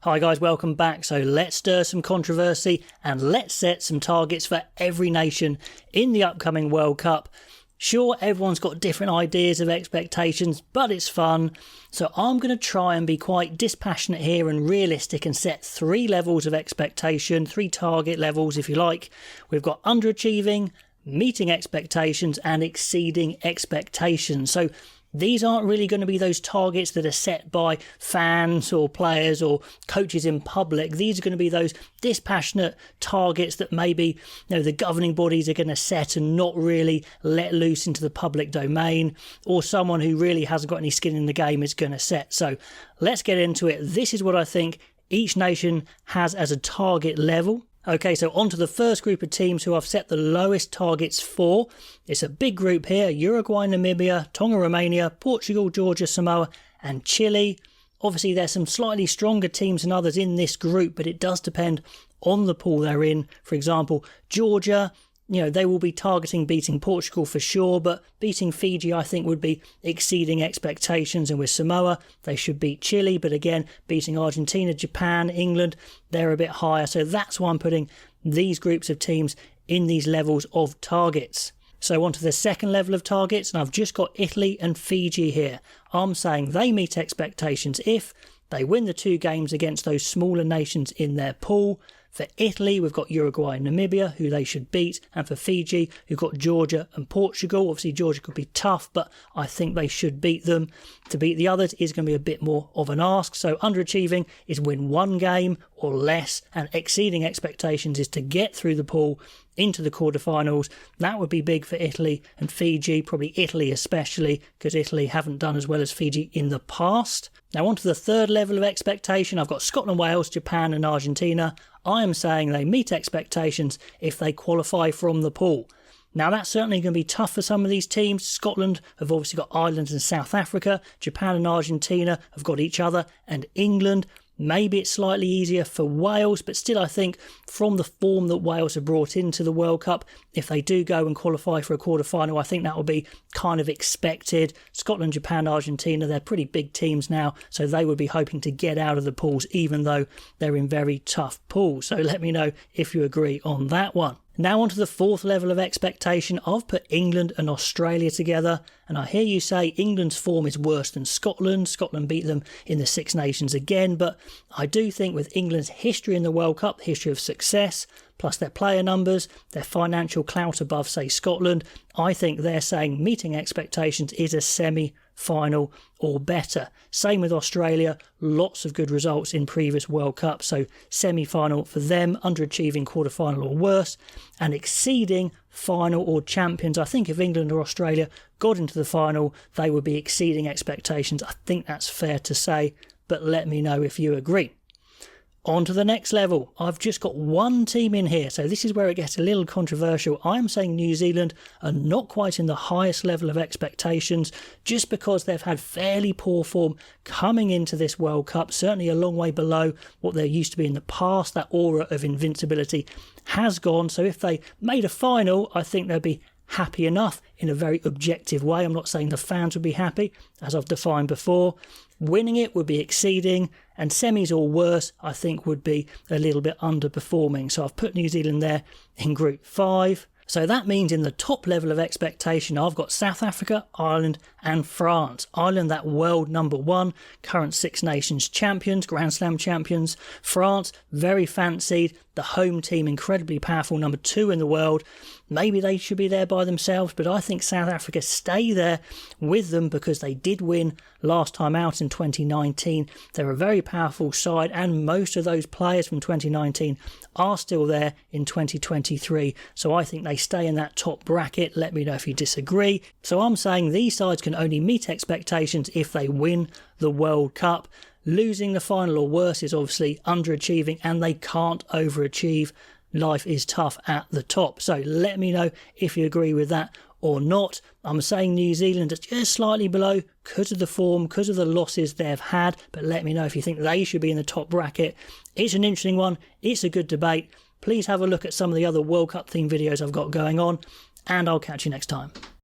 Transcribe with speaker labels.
Speaker 1: Hi guys, welcome back. So let's stir some controversy and let's set some targets for every nation in the upcoming World Cup. Sure, everyone's got different ideas of expectations, but it's fun. So I'm going to try and be quite dispassionate here and realistic and set 3 levels of expectation, 3 target levels if you like. We've got underachieving, meeting expectations and exceeding expectations. So these aren't really going to be those targets that are set by fans or players or coaches in public. These are going to be those dispassionate targets that maybe the governing bodies are going to set and not really let loose into the public domain, or someone who really hasn't got any skin in the game is going to set. So let's get into it. This is what I think each nation has as a target level. Okay, so on to the first group of teams who I've set the lowest targets for. It's a big group here: Uruguay, Namibia, Tonga, Romania, Portugal, Georgia, Samoa and Chile. Obviously there's some slightly stronger teams than others in this group, but it does depend on the pool they're in. For example, Georgia, they will be targeting beating Portugal for sure, but beating Fiji I think would be exceeding expectations. And with Samoa, they should beat Chile, but again, beating Argentina, Japan, England, they're a bit higher. So that's why I'm putting these groups of teams in these levels of targets. So on to the second level of targets, and I've just got Italy and Fiji here. I'm saying they meet expectations if they win the 2 games against those smaller nations in their pool. For Italy, we've got Uruguay and Namibia, who they should beat. And for Fiji, we've got Georgia and Portugal. Obviously, Georgia could be tough, but I think they should beat them. To beat the others is going to be a bit more of an ask. So underachieving is win 1 game or less, and exceeding expectations is to get through the pool into the quarterfinals. That would be big for Italy and Fiji, probably Italy especially, because Italy haven't done as well as Fiji in the past. Now on to the third level of expectation. I've got Scotland, Wales, Japan and Argentina. I am saying they meet expectations if they qualify from the pool. Now that's certainly going to be tough for some of these teams. Scotland have obviously got Ireland and South Africa. Japan and Argentina have got each other and England. Maybe it's slightly easier for Wales, but still I think from the form that Wales have brought into the World Cup, if they do go and qualify for a quarter-final, I think that will be kind of expected. Scotland, Japan, Argentina, they're pretty big teams now, so they would be hoping to get out of the pools, even though they're in very tough pools. So let me know if you agree on that one. Now on to the fourth level of expectation. I've put England and Australia together, and I hear you say England's form is worse than Scotland. Scotland beat them in the Six Nations again, but I do think with England's history in the World Cup, history of success, plus their player numbers, their financial clout above, say, Scotland, I think they're saying meeting expectations is a semi-final or better. Same with Australia, lots of good results in previous World Cups, so semi-final for them, underachieving quarter-final or worse, and exceeding final or champions. I think if England or Australia got into the final, they would be exceeding expectations. I think that's fair to say, but let me know if you agree. On to the next level. I've just got 1 team in here, so this is where it gets a little controversial. I'm saying New Zealand are not quite in the highest level of expectations, just because they've had fairly poor form coming into this World Cup, certainly a long way below what they used to be in the past. That aura of invincibility has gone, so if they made a final, I think they'd be happy enough in a very objective way. I'm not saying the fans would be happy, as I've defined before. Winning it would be exceeding, and semis or worse I think would be a little bit underperforming. So I've put New Zealand there in Group 5. So that means in the top level of expectation I've got South Africa, Ireland and France. Ireland, that world number 1, current Six Nations champions, Grand Slam champions. France, very fancied, the home team, incredibly powerful, number 2 in the world. Maybe they should be there by themselves, but I think South Africa stay there with them because they did win last time out in 2019. They're a very powerful side, and most of those players from 2019 are still there in 2023. So I think they stay in that top bracket. Let me know if you disagree. So I'm saying these sides can only meet expectations if they win the World Cup. Losing the final or worse is obviously underachieving, and they can't overachieve. Life is tough at the top. So let me know if you agree with that or not. I'm saying New Zealand is just slightly below because of the form, because of the losses they've had, but let me know if you think they should be in the top bracket. It's an interesting one. It's a good debate. Please have a look at some of the other World Cup themed videos I've got going on, and I'll catch you next time.